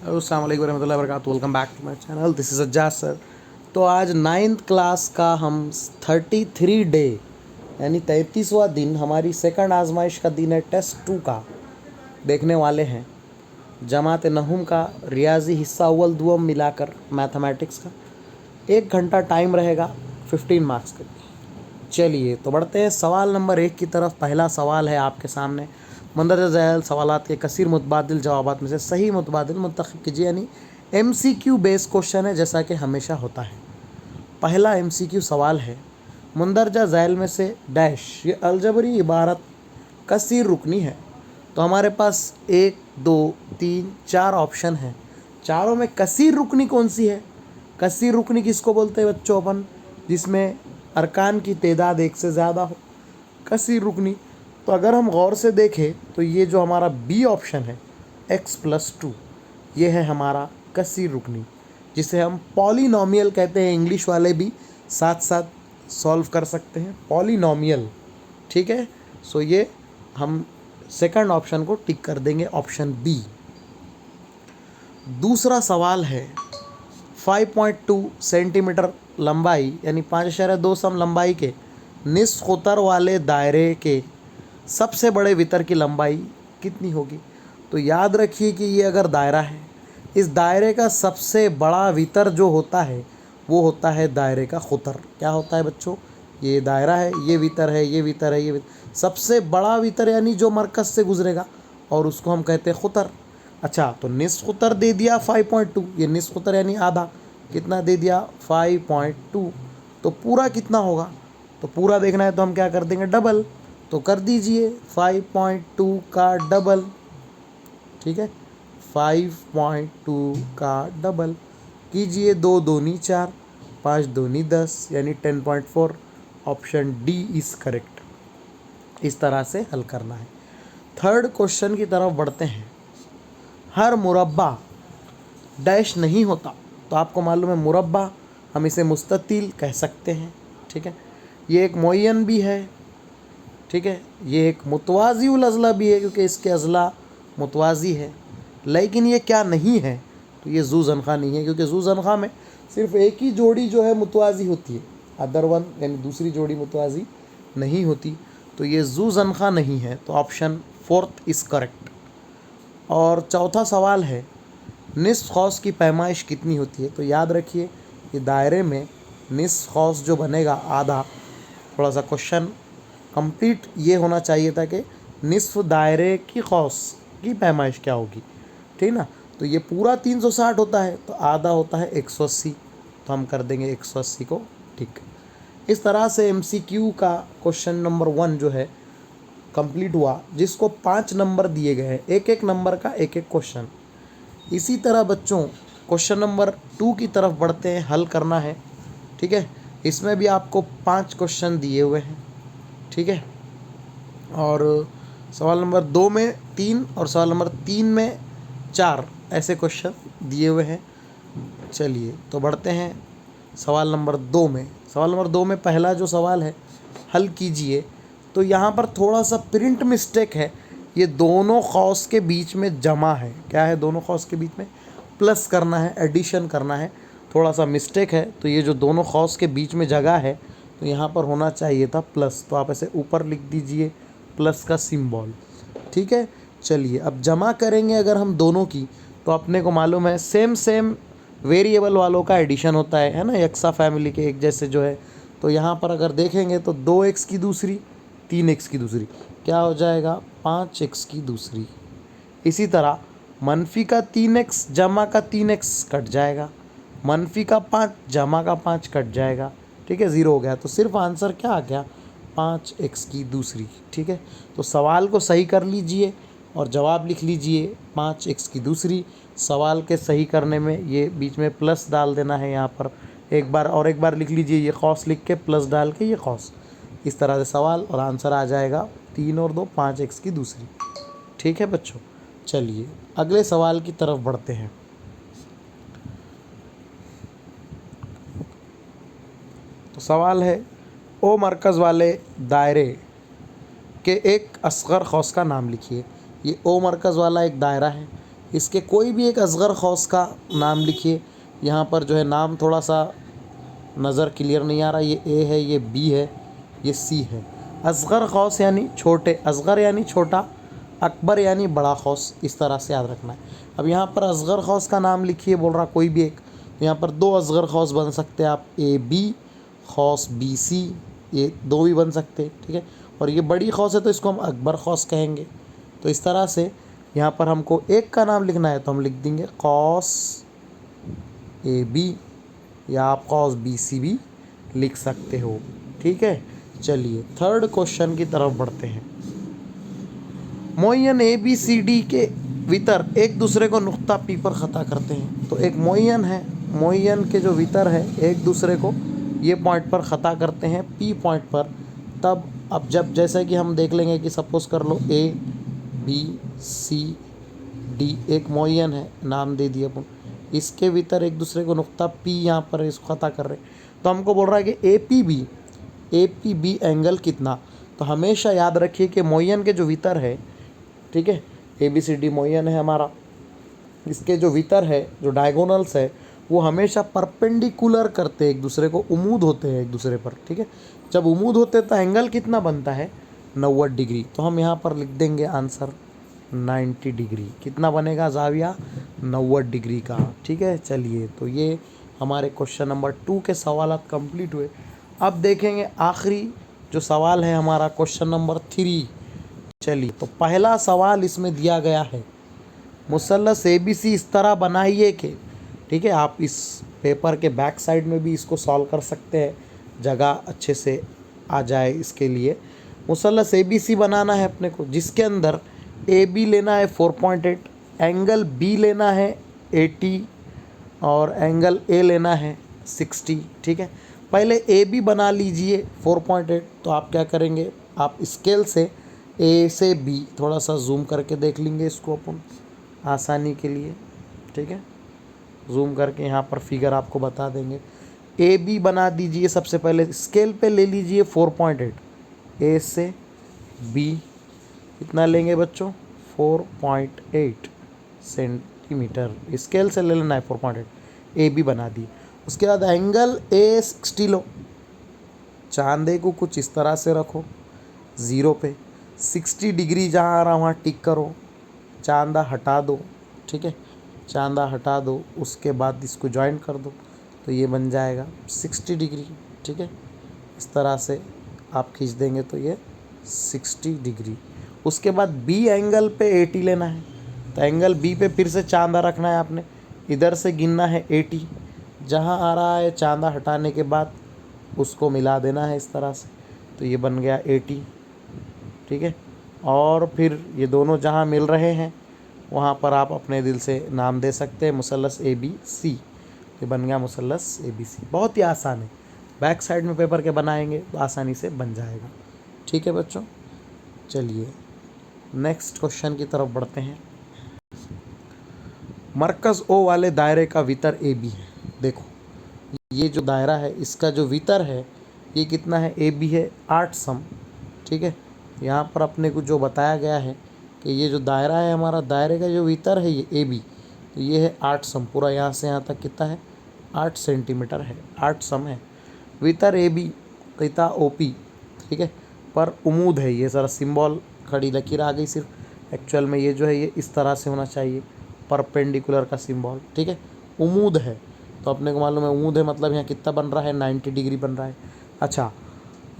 अस्सलाम वालेकुम रहमतुल्लाहि व बरकातुहू। Welcome back to my channel, this is Ajjaj sir. तो आज 9th क्लास का हम 33 डे यानी 33वां दिन, हमारी सेकंड आजमाइश का दिन है, टेस्ट 2 का देखने वाले हैं। जमात नहुम का रियाजी हिस्सा अव्वल दुअम मिलाकर मैथमेटिक्स का 1 घंटा टाइम रहेगा, 15 मार्क्स के। चलिए तो बढ़ते हैं सवाल नंबर 1 की तरफ। पहला सवाल है आपके सामने, मंदरजा ज़ैल सवालात के कसीर मुतबादिल जवाबात में से सही मुतबादिल मुंतखब कीजिए, यानी MCQ बेस क्वेश्चन है जैसा कि हमेशा होता है। पहला MCQ सवाल है, मंदरजा ज़ैल में से डैश ये अलजबरी इबारत कसीर रुकनी है। तो हमारे पास 1 2 3 4 ऑप्शन हैं। चारों में कसीर रुकनी कौन सी है? कसीर रुकनी किसको बोलते हैं बच्चों? अपन जिसमें अरकान की तादाद 1 से ज़्यादा हो, कसीर रुकनी। तो अगर हम गौर से देखें तो ये जो हमारा बी ऑप्शन है x+2, ये है हमारा कसीर रुकनी, जिसे हम पॉलिनॉमियल कहते हैं। इंग्लिश वाले भी साथ साथ सॉल्व कर सकते हैं, पॉलिनॉमियल। ठीक है, सो ये हम सेकंड ऑप्शन को टिक कर देंगे, ऑप्शन बी। दूसरा सवाल है, 5.2 सेंटीमीटर लंबाई यानी 5.2 सम लंबाई के निस्फ क़ुतर वाले दायरे के सबसे बड़े वितर की लंबाई कितनी होगी? तो याद रखिए कि ये अगर दायरा है, इस दायरे का सबसे बड़ा वितर जो होता है वो होता है दायरे का क़ुतर। क्या होता है बच्चों? ये दायरा है, ये वितर है, ये वितर है, ये वितर। सबसे बड़ा वितर यानी जो मरकज़ से गुजरेगा, और उसको हम कहते हैं क़ुतर। अच्छा, तो निस्फ क़ुतर दे दिया 5.2, ये निस्फ क़ुतर यानी आधा। कितना दे दिया? 5.2। तो पूरा कितना होगा? तो पूरा देखना है तो हम क्या कर देंगे? डबल। तो कर दीजिए 5.2 का डबल। ठीक है, 5.2 का डबल कीजिए। 2 दूनी 4, 5 दूनी 10 यानी 10.4। Option D is correct. इस तरह से हल करना है। थर्ड क्वेश्चन की तरफ बढ़ते हैं। हर मुरब्बा डैश नहीं होता। तो आपको मालूम है मुरब्बा हम इसे मुस्ततील कह सकते हैं। ठीक है, ये एक मुअय्यन भी है। ठीक है, ये एक मुतवाज़िउल अज़ला भी है क्योंकि इसके अज़ला मुतवाज़ी है। लेकिन ये क्या नहीं है? तो ये ज़ू ज़नख़ा नहीं है, क्योंकि ज़ू ज़नख़ा में सिर्फ एक ही जोड़ी जो है मुतवाज़ी होती है, अदर वन यानी दूसरी जोड़ी मुतवाज़ी नहीं होती। तो ये ज़ू ज़नख़ा नहीं है। तो ऑप्शन फोर्थ इज़ करेक्ट। और चौथा सवाल है, निस्फ़ क़ौस की पैमाइश कितनी होती है? तो याद रखिए कि दायरे में निस्फ़ क़ौस जो बनेगा आधा, थोड़ा सा क्वेश्चन कंप्लीट ये होना चाहिए था कि निस्फ़ दायरे की क़ौस की पैमाइश क्या होगी। ठीक ना? तो ये पूरा 360 होता है, तो आधा होता है 180। तो हम कर देंगे 180 को ठीक। इस तरह से MCQ का क्वेश्चन नंबर 1 जो है कंप्लीट हुआ, जिसको 5 नंबर दिए गए हैं, एक एक नंबर का एक एक क्वेश्चन। इसी तरह बच्चों क्वेश्चन नंबर 2 की तरफ बढ़ते हैं, हल करना है। ठीक है, इसमें भी आपको 5 क्वेश्चन दिए हुए हैं। ठीक है, और सवाल नंबर 2 में 3 और सवाल नंबर 3 में 4 ऐसे क्वेश्चन दिए हुए हैं। चलिए तो बढ़ते हैं सवाल नंबर 2 में। सवाल नंबर 2 में पहला जो सवाल है, हल कीजिए। तो यहाँ पर थोड़ा सा प्रिंट मिस्टेक है। ये दोनों क़ौस के बीच में जमा है। क्या है? दोनों क़ौस के बीच में प्लस करना है, एडिशन करना है। थोड़ा सा मिस्टेक है। तो ये जो दोनों क़ौस के बीच में जगह है, तो यहाँ पर होना चाहिए था प्लस। तो आप ऐसे ऊपर लिख दीजिए प्लस का सिंबल। ठीक है, चलिए अब जमा करेंगे अगर हम दोनों की, तो अपने को मालूम है सेम वेरिएबल वालों का एडिशन होता है ना, यक्सा फैमिली के एक जैसे जो है। तो यहाँ पर अगर देखेंगे तो 2x की दूसरी, 3x की दूसरी क्या हो जाएगा? 5x की दूसरी। इसी तरह मनफी का 3x जमा का 3x कट जाएगा, मनफी का 5 जमा का 5 कट जाएगा। ठीक है, 0 हो गया। तो सिर्फ आंसर क्या आ गया? 5x की दूसरी। ठीक है, तो सवाल को सही कर लीजिए और जवाब लिख लीजिए 5x की दूसरी। सवाल के सही करने में ये बीच में प्लस डाल देना है। यहाँ पर एक बार लिख लीजिए, ये क़ौस लिख के प्लस डाल के ये क़ौस। इस तरह से सवाल और आंसर आ जाएगा 3 और 2 5x की दूसरी। ठीक है बच्चों, चलिए अगले सवाल की तरफ बढ़ते हैं। तो सवाल है, ओ मरकज़ वाले दायरे के एक असग़र क़ौस का नाम लिखिए। ये ओ मरकज़ वाला एक दायरा है, इसके कोई भी एक असगर खौस का नाम लिखिए। यहाँ पर जो है नाम थोड़ा सा नज़र क्लियर नहीं आ रहा, ये ए है, ये बी है, ये सी है। असगर खौस यानी छोटे, असगर यानी छोटा, अकबर यानी बड़ा खौस, इस तरह से याद रखना है। अब यहाँ पर असगर खौस का नाम लिखिए, बोल रहा कोई भी एक। तो यहाँ पर दो असगर खौस बन सकते हैं आप, ए बी खौस बी सी, ये दो भी बन सकते हैं, ठीक है। और ये बड़ी खौस है तो इसको हम अकबर खौस कहेंगे। तो इस तरह से यहाँ पर हमको एक का नाम लिखना है तो हम लिख देंगे कौस ए बी, या आप कौस बी सी भी लिख सकते हो, ठीक है। चलिए थर्ड क्वेश्चन की तरफ बढ़ते हैं। मोयन ए बी सी डी के वितर एक दूसरे को नुक्ता पी पर ख़ता करते हैं। तो एक मोयन है, मोयन के जो वितर है एक दूसरे को ये पॉइंट पर ख़ता करते हैं, पी पॉइंट पर। तब अब जब जैसे कि हम देख लेंगे कि सपोज़ कर लो ए बी सी डी एक मोयन है, नाम दे दिया अपन, इसके भीतर एक दूसरे को नुक्ता पी यहाँ पर इसको ख़ता कर रहे हैं। तो हमको बोल रहा है कि ए पी बी एंगल कितना। तो हमेशा याद रखिए कि मोयन के जो वितर है, ठीक है, ए बी सी डी मोयन है हमारा, इसके जो वितर है, जो डायगोनल्स है, वो हमेशा परपेंडिकुलर करते हैं एक दूसरे को, उमूद होते हैं एक दूसरे पर, ठीक है। जब उमूद होते हैं तो एंगल कितना बनता है, 90 डिग्री। तो हम यहाँ पर लिख देंगे आंसर 90 डिग्री। कितना बनेगा जाविया, 90 डिग्री का, ठीक है। चलिए तो ये हमारे क्वेश्चन नंबर 2 के सवाल कंप्लीट हुए। अब देखेंगे आखिरी जो सवाल है हमारा क्वेश्चन नंबर 3। चलिए तो पहला सवाल इसमें दिया गया है, मुसल्लस ए बी सी इस तरह बनाइए कि, ठीक है, आप इस पेपर के बैक साइड में भी इसको सॉल्व कर सकते हैं, जगह अच्छे से आ जाए इसके लिए। मुसल्लस ए बी सी बनाना है अपने को, जिसके अंदर ए बी लेना है 4.8, एंगल बी लेना है 80 और एंगल ए लेना है 60, ठीक है। पहले ए बी बना लीजिए 4.8। तो आप क्या करेंगे, आप स्केल से ए से बी थोड़ा सा जूम करके देख लेंगे इसको अपन आसानी के लिए, ठीक है। जूम करके यहाँ पर फिगर आपको बता देंगे। ए बी बना दीजिए, सबसे पहले स्केल पे ले लीजिए 4.8, ए से बी कितना लेंगे बच्चों, 4.8 सेंटीमीटर, स्केल से ले लेना है 4.8। ए बी बना दी। उसके बाद एंगल ए 60 लो, चांदे को कुछ इस तरह से रखो, ज़ीरो पे 60 डिग्री जहाँ आ रहा वहाँ टिक करो, चांदा हटा दो, ठीक है, चांदा हटा दो। उसके बाद इसको ज्वाइन कर दो तो ये बन जाएगा 60 डिग्री, ठीक है। इस तरह से आप खींच देंगे तो ये 60 डिग्री। उसके बाद बी एंगल पे 80 लेना है, तो एंगल बी पे फिर से चांदा रखना है आपने, इधर से गिनना है 80, जहाँ आ रहा है चांदा हटाने के बाद उसको मिला देना है इस तरह से, तो ये बन गया 80, ठीक है। और फिर ये दोनों जहाँ मिल रहे हैं वहाँ पर आप अपने दिल से नाम दे सकते हैं, मुसल्लस ए बी सी। ये बन गया मुसल्लस ए बी सी, बहुत ही आसान है, बैक साइड में पेपर के बनाएंगे तो आसानी से बन जाएगा, ठीक है बच्चों। चलिए नेक्स्ट क्वेश्चन की तरफ बढ़ते हैं। मरकज़ ओ वाले दायरे का वितर ए बी है। देखो ये जो दायरा है इसका जो वितर है ये कितना है, ए बी है 8 सम, ठीक है। यहाँ पर अपने को जो बताया गया है कि ये जो दायरा है हमारा, दायरे का जो वितर है ये ए बी, तो ये है 8 सम, पूरा यहाँ से यहाँ तक कितना है, 8 सेंटीमीटर है, 8 सम है। वितर ए बी कितना ओ पी, ठीक है, पर उमूद है, ये सारा सिंबल खड़ी लकीर आ गई सिर्फ, एक्चुअल में ये जो है ये इस तरह से होना चाहिए, परपेंडिकुलर का सिंबल, ठीक है। उमूद है तो अपने को मालूम है उमूद है मतलब यहाँ कितना बन रहा है, 90 डिग्री बन रहा है। अच्छा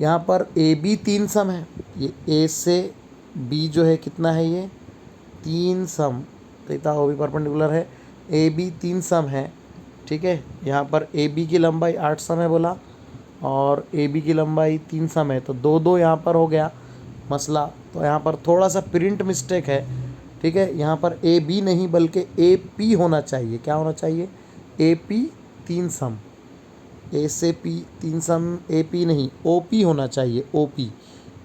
यहाँ पर ए बी 3 सम है, ये ए से बी जो है कितना है, ये 3 सम, तो इतना वो भी परपेंडिकुलर है, ए बी 3 सम है, ठीक है। यहाँ पर ए बी की लंबाई 8 सम है बोला और ए बी की लंबाई 3 सम है, तो 2 यहाँ पर हो गया मसला। तो यहाँ पर थोड़ा सा प्रिंट मिस्टेक है, ठीक है। यहाँ पर ए बी नहीं बल्कि ए पी होना चाहिए, क्या होना चाहिए, ए पी 3 सम, ए से पी 3 सम, ए पी नहीं ओ पी होना चाहिए, ओ पी,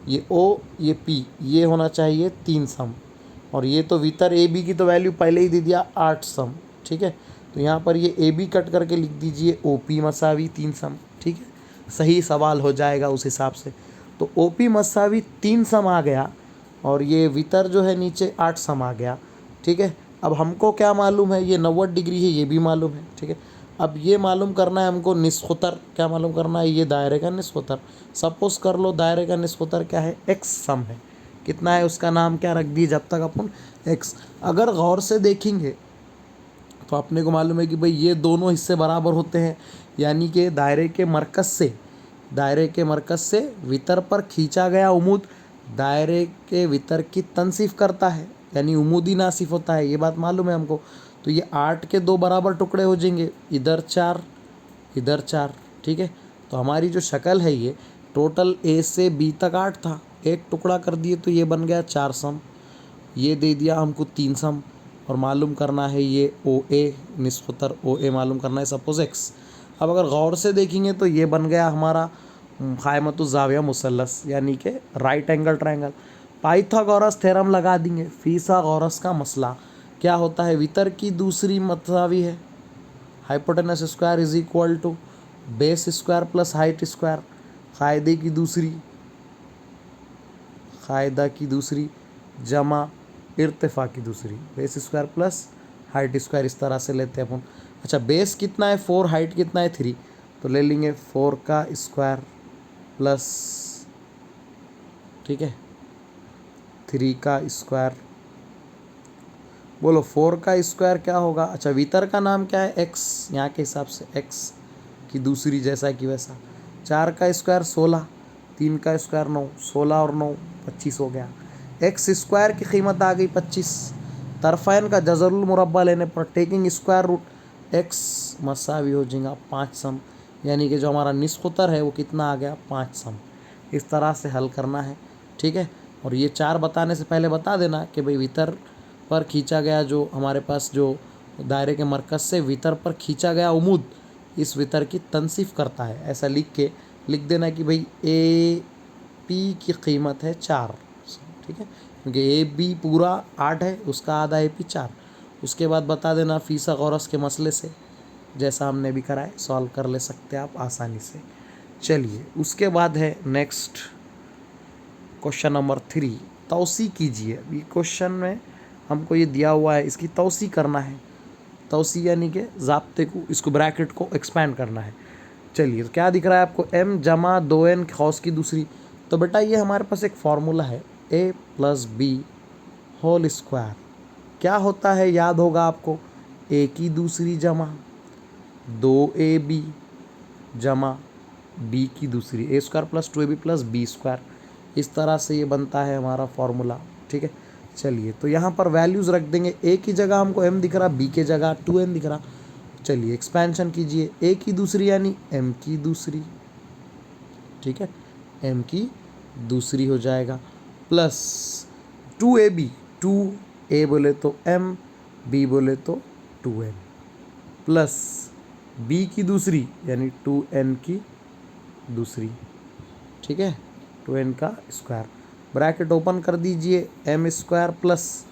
ये ओ ये पी, ये होना चाहिए 3 सम। और ये तो वितर ए बी की तो वैल्यू पहले ही दे दिया 8 सम, ठीक है। तो यहाँ पर ये ए बी कट करके लिख दीजिए ओ पी मसावी 3 सम, ठीक है, सही सवाल हो जाएगा उस हिसाब से। तो ओ पी मसावी 3 सम आ गया और ये वितर जो है नीचे 8 सम आ गया, ठीक है। अब हमको क्या मालूम है, ये 90 डिग्री है, ये भी मालूम है, ठीक है। अब ये मालूम करना है हमको निस्फ उत्तर, क्या मालूम करना है, ये दायरे का निस्फ उत्तर। सपोज कर लो दायरे का निस्फ उत्तर क्या है, एक्स सम है। कितना है उसका नाम क्या रख दिए जब तक अपन एक्स। अगर गौर से देखेंगे तो अपने को मालूम है कि भाई ये दोनों हिस्से बराबर होते हैं, यानी कि दायरे के मरकज़ से वितर पर खींचा गया उमूद दायरे के वितर की तनसीफ करता है, यानी उमूदी नासिफ होता है, ये बात मालूम है हमको। तो ये 8 के 2 बराबर टुकड़े हो जाएंगे, इधर 4 इधर 4, ठीक है। तो हमारी जो शक्ल है ये टोटल ए से बी तक 8 था, एक टुकड़ा कर दिए तो ये बन गया 4 सम, ये दे दिया हमको 3 सम, और मालूम करना है ये ओ ए निस्फ उत्तर ओ ए मालूम करना है सपोज एक्स। अब अगर गौर से देखेंगे तो ये बन गया हमारा क़ायमतुज़्ज़ाविया मुसल्लस, यानी कि right angle triangle. Pythagoras theorem लगा देंगे, फीसागोरस का मसला क्या होता है, वितर की दूसरी मतसावी है, hypotenuse square is equal to base square plus height square, कायदा की दूसरी जमा इर्तिफा की दूसरी, base square plus height square, इस तरह से लेते हैं अपन। अच्छा बेस कितना है 4, हाइट कितना है 3, तो ले लेंगे 4 का स्क्वायर प्लस, ठीक है, 3 का स्क्वायर। बोलो 4 का स्क्वायर क्या होगा। अच्छा वितर का नाम क्या है, एक्स, यहाँ के हिसाब से एक्स की दूसरी जैसा कि वैसा। 4 का स्क्वायर 16, 3 का स्क्वायर 9, 16 और 9 25 हो गया। एक्स स्क्वायर की कीमत आ गई 25। तरफ़ैन का जज़रुल मुरब्बा लेने पर टेकिंग स्क्वायर रूट एक्स मसावी हो जाएगा 5 सम, यानी कि जो हमारा निस्फ उत्तर है वो कितना आ गया 5 सम। इस तरह से हल करना है, ठीक है। और ये 4 बताने से पहले बता देना कि भाई वितर पर खींचा गया जो हमारे पास जो दायरे के मरकज़ से वितर पर खींचा गया उमूद इस वितर की तनसीफ करता है, ऐसा लिख देना कि भाई ए पी की कीमत है 4, ठीक है, क्योंकि ए बी पूरा 8 है, उसका आधा ए पी 4। उसके बाद बता देना फीसागोरस के मसले से, जैसा हमने भी कराए सॉल्व कर ले सकते हैं आप आसानी से। चलिए उसके बाद है नेक्स्ट क्वेश्चन नंबर 3, तौसी कीजिए। अभी क्वेश्चन में हमको ये दिया हुआ है, इसकी तौसी करना है, तौसी यानी कि ज़ाब्ते को, इसको ब्रैकेट को एक्सपैंड करना है। चलिए तो क्या दिख रहा है आपको, m जमा 2n कॉस की दूसरी। तो बेटा ये हमारे पास एक फार्मूला है a plus b whole square, क्या होता है याद होगा आपको, a की दूसरी जमा 2ab जमा b की दूसरी, a square plus 2ab plus b square, इस तरह से ये बनता है हमारा फार्मूला, ठीक है। चलिए तो यहाँ पर वैल्यूज़ रख देंगे, a की जगह हमको m दिख रहा, b के जगह 2n दिख रहा। चलिए एक्सपेंशन कीजिए, a की दूसरी यानी m की दूसरी, ठीक है, m की दूसरी हो जाएगा प्लस 2ab, 2a बोले तो m, b बोले तो 2n, प्लस b की दूसरी यानी 2n की दूसरी, ठीक है, 2n का स्क्वायर, ब्रैकेट ओपन कर दीजिए, m स्क्वायर प्लस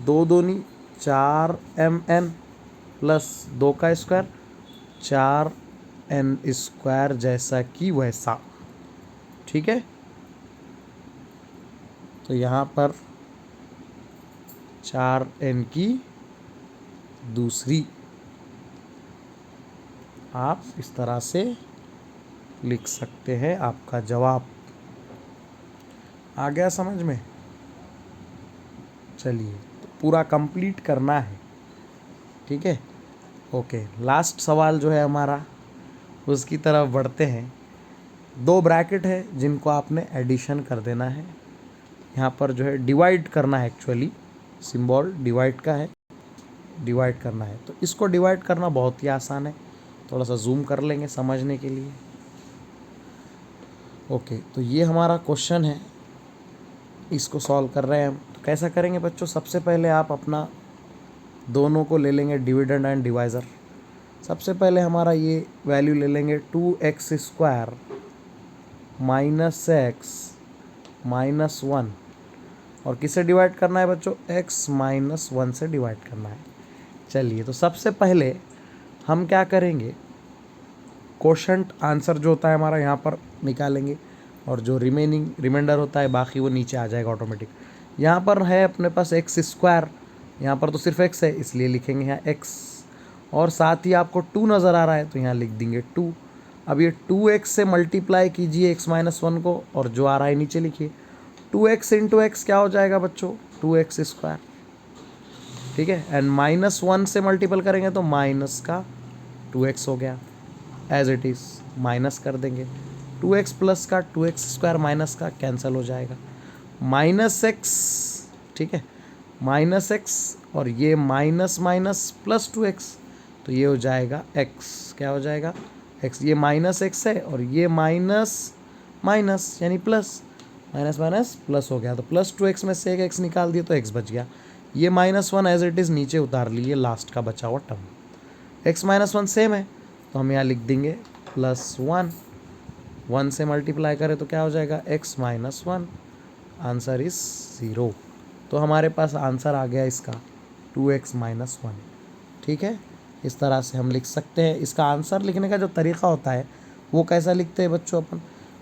2 दूनी 4mn प्लस 2 का स्क्वायर 4n स्क्वायर जैसा कि वैसा, ठीक है। तो यहाँ पर 4n की दूसरी आप इस तरह से लिख सकते हैं, आपका जवाब आ गया समझ में। चलिए तो पूरा कंप्लीट करना है, ठीक है, ओके। लास्ट सवाल जो है हमारा उसकी तरफ बढ़ते हैं। 2 ब्रैकेट है जिनको आपने एडिशन कर देना है, यहाँ पर जो है डिवाइड करना है, एक्चुअली सिंबल डिवाइड का है, डिवाइड करना है। तो इसको डिवाइड करना बहुत ही आसान है, थोड़ा सा जूम कर लेंगे समझने के लिए। ओके तो ये हमारा क्वेश्चन है, इसको सॉल्व कर रहे हैं हम। तो कैसा करेंगे बच्चों, सबसे पहले आप अपना दोनों को ले लेंगे डिविडेंड एंड डिवाइज़र। सबसे पहले हमारा ये वैल्यू ले लेंगे 2x square minus x minus 1, और किससे डिवाइड करना है बच्चों, x माइनस 1 से डिवाइड करना है। चलिए तो सबसे पहले हम क्या करेंगे, कोशेंट आंसर जो होता है हमारा यहाँ पर निकालेंगे, और जो रिमेंडर होता है बाकी वो नीचे आ जाएगा ऑटोमेटिक। यहाँ पर है अपने पास एक्स स्क्वायर यहाँ पर तो सिर्फ x है इसलिए लिखेंगे यहाँ x, और साथ ही आपको 2 नज़र आ रहा है तो यहाँ लिख देंगे 2। अब ये 2x से मल्टीप्लाई कीजिए x-1 को, और जो आ रहा है नीचे लिखिए। 2x इंटू एक्स क्या हो जाएगा बच्चों, 2x स्क्वायर, ठीक है। एंड -1 से मल्टीपल करेंगे तो माइनस का 2x हो गया, एज इट इज़ माइनस कर देंगे। 2x प्लस का 2x स्क्वायर माइनस का कैंसिल हो जाएगा, -x, ठीक है, -x, और ये माइनस माइनस प्लस 2x, तो ये हो जाएगा x, क्या हो जाएगा x, ये -x है और ये माइनस माइनस यानी प्लस, माइनस माइनस प्लस हो गया, तो +2x में से एक x निकाल दिया तो x बच गया। ये -1 एज इट इज़ नीचे उतार लीजिए, लास्ट का बचा हुआ टर्म। x-1 सेम है तो हम यहाँ लिख देंगे +1, 1 से मल्टीप्लाई करें तो क्या हो जाएगा x-1, आंसर इज 0। तो हमारे पास आंसर आ गया इसका 2x-1, ठीक है। इस तरह से हम लिख सकते हैं। इसका आंसर लिखने का जो तरीका होता है वो कैसा लिखते हैं बच्चों अपन,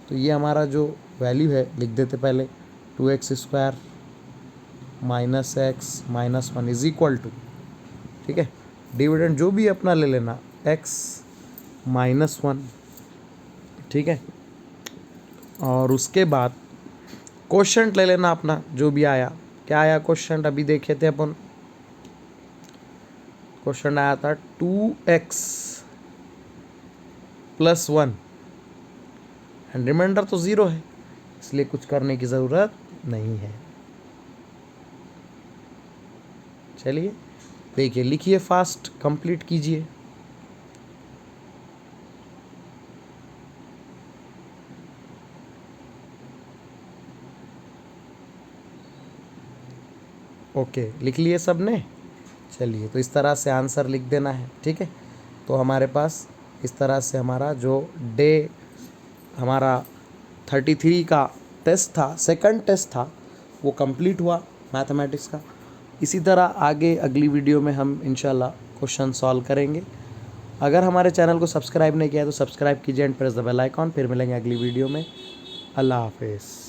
तो ये हमारा जो वैल्यू है लिख देते पहले, 2x square -x-1 is equal to, ठीक है, डिविडेंड जो भी अपना ले लेना x-1, ठीक है, और उसके बाद क्वोशंट ले लेना अपना जो भी आया। क्या आया क्वोशंट, अभी देखे थे अपन, क्वेश्चन आया था 2x + 1 एंड रिमाइंडर तो 0 है इसलिए कुछ करने की ज़रूरत नहीं है। चलिए देखिए, लिखिए फास्ट, कंप्लीट कीजिए। ओके, लिख लिए सब ने। चलिए, तो इस तरह से आंसर लिख देना है, ठीक है। तो हमारे पास इस तरह से हमारा जो डे हमारा 33 का टेस्ट था, सेकंड टेस्ट था, वो कंप्लीट हुआ मैथमेटिक्स का। इसी तरह आगे अगली वीडियो में हम इंशाल्लाह क्वेश्चन सॉल्व करेंगे। अगर हमारे चैनल को सब्सक्राइब नहीं किया है तो सब्सक्राइब कीजिए and press the bell icon. फिर मिलेंगे अगली वीडियो में। अल्लाह हाफिज़।